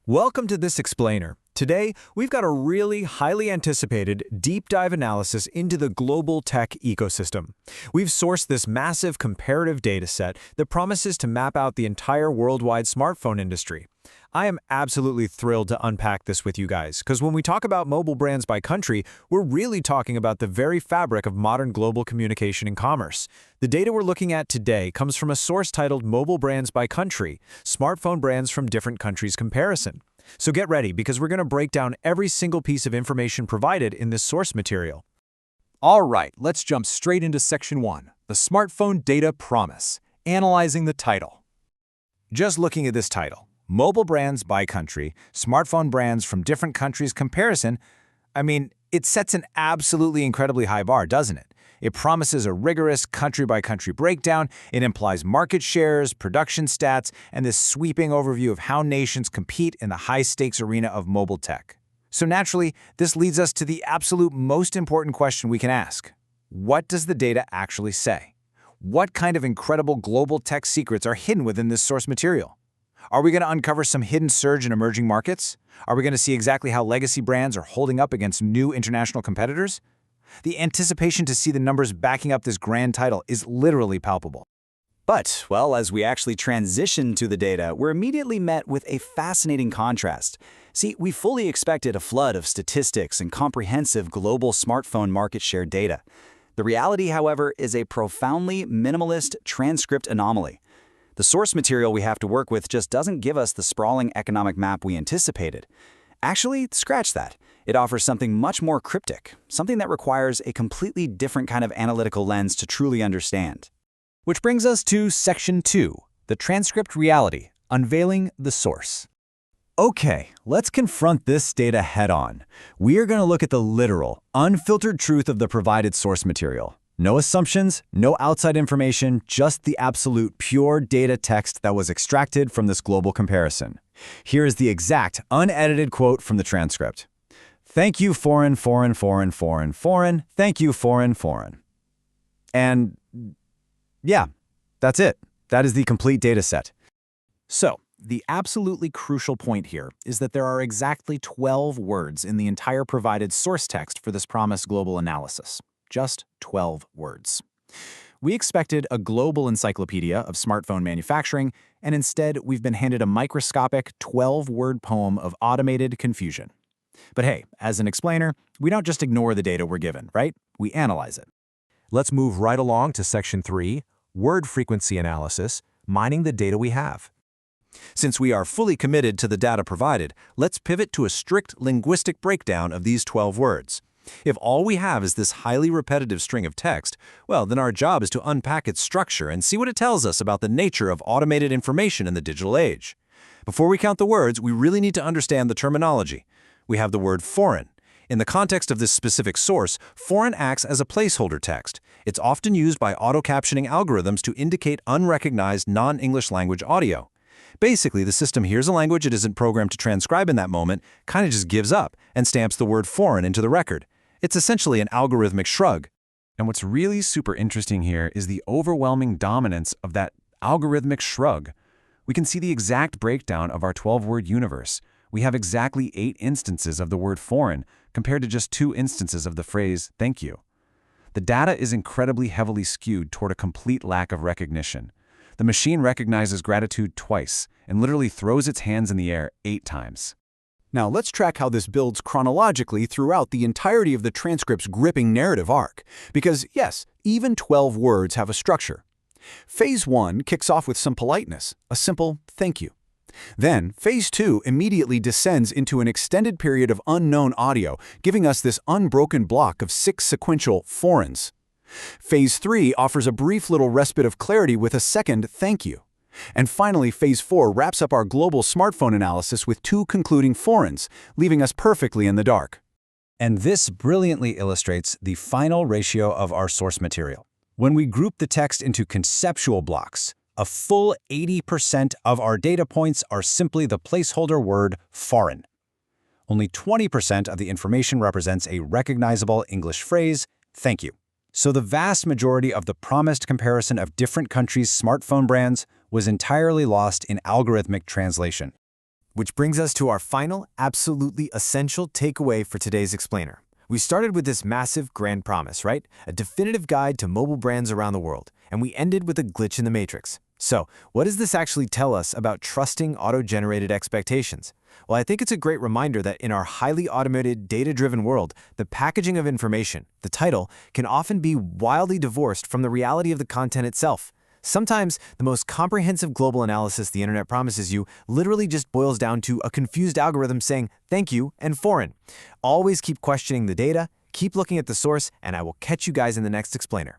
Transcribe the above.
Welcome to this explainer. Today, we've got a really highly anticipated deep dive analysis into the global tech ecosystem. We've sourced this massive comparative data set that promises to map out the entire worldwide smartphone industry. I am absolutely thrilled to unpack this with you guys, because when we talk about mobile brands by country, we're really talking about the very fabric of modern global communication and commerce. The data we're looking at today comes from a source titled Mobile Brands by Country, Smartphone Brands from Different Countries Comparison. So get ready, because we're going to break down every single piece of information provided in this source material. All right, let's jump straight into Section 1, the Smartphone Data Promise, analyzing the title. Just looking at this title, Mobile Brands by Country, Smartphone Brands from Different Countries Comparison, it sets an absolutely incredibly high bar, doesn't it? It promises a rigorous country-by-country breakdown, it implies market shares, production stats, and this sweeping overview of how nations compete in the high-stakes arena of mobile tech. So naturally, this leads us to the absolute most important question we can ask. What does the data actually say? What kind of incredible global tech secrets are hidden within this source material? Are we going to uncover some hidden surge in emerging markets? Are we going to see exactly how legacy brands are holding up against new international competitors? The anticipation to see the numbers backing up this grand title is literally palpable. But, well, as we actually transition to the data, we're immediately met with a fascinating contrast. See, we fully expected a flood of statistics and comprehensive global smartphone market share data. The reality, however, is a profoundly minimalist transcript anomaly. The source material we have to work with just doesn't give us the sprawling economic map we anticipated. Actually, scratch that. It offers something much more cryptic, something that requires a completely different kind of analytical lens to truly understand. Which brings us to Section 2, the Transcript Reality, unveiling the source. Okay, let's confront this data head-on. We are going to look at the literal, unfiltered truth of the provided source material. No assumptions, no outside information, just the absolute pure data text that was extracted from this global comparison. Here is the exact, unedited quote from the transcript. Thank you, foreign. Thank you, foreign. And yeah, that's it. That is the complete data set. So, the absolutely crucial point here is that there are exactly 12 words in the entire provided source text for this promised global analysis. Just 12 words. We expected a global encyclopedia of smartphone manufacturing, and instead we've been handed a microscopic 12-word poem of automated confusion. But hey, as an explainer, we don't just ignore the data we're given, right? We analyze it. Let's move right along to Section 3, Word Frequency Analysis, mining the data we have. Since we are fully committed to the data provided, let's pivot to a strict linguistic breakdown of these 12 words. If all we have is this highly repetitive string of text, well, then our job is to unpack its structure and see what it tells us about the nature of automated information in the digital age. Before we count the words, we really need to understand the terminology. We have the word foreign. In the context of this specific source, foreign acts as a placeholder text. It's often used by auto-captioning algorithms to indicate unrecognized non-English language audio. Basically, the system hears a language it isn't programmed to transcribe in that moment, kind of just gives up, and stamps the word foreign into the record. It's essentially an algorithmic shrug. And what's really super interesting here is the overwhelming dominance of that algorithmic shrug. We can see the exact breakdown of our 12-word universe. We have exactly 8 instances of the word foreign, compared to just 2 instances of the phrase thank you. The data is incredibly heavily skewed toward a complete lack of recognition. The machine recognizes gratitude twice, and literally throws its hands in the air 8 times. Now let's track how this builds chronologically throughout the entirety of the transcript's gripping narrative arc. Because yes, even 12 words have a structure. Phase 1 kicks off with some politeness, a simple thank you. Then, Phase 2 immediately descends into an extended period of unknown audio, giving us this unbroken block of 6 sequential foreigns. Phase 3 offers a brief little respite of clarity with a second thank you. And finally, Phase 4 wraps up our global smartphone analysis with 2 concluding foreigns, leaving us perfectly in the dark. And this brilliantly illustrates the final ratio of our source material. When we group the text into conceptual blocks, a full 80% of our data points are simply the placeholder word foreign. Only 20% of the information represents a recognizable English phrase, thank you. So the vast majority of the promised comparison of different countries' smartphone brands was entirely lost in algorithmic translation. Which brings us to our final, absolutely essential takeaway for today's explainer. We started with this massive grand promise, right? A definitive guide to mobile brands around the world, and we ended with a glitch in the matrix. So, what does this actually tell us about trusting auto-generated expectations? Well, I think it's a great reminder that in our highly automated, data-driven world, the packaging of information, the title, can often be wildly divorced from the reality of the content itself. Sometimes, the most comprehensive global analysis the internet promises you literally just boils down to a confused algorithm saying thank you and foreign. Always keep questioning the data, keep looking at the source, and I will catch you guys in the next explainer.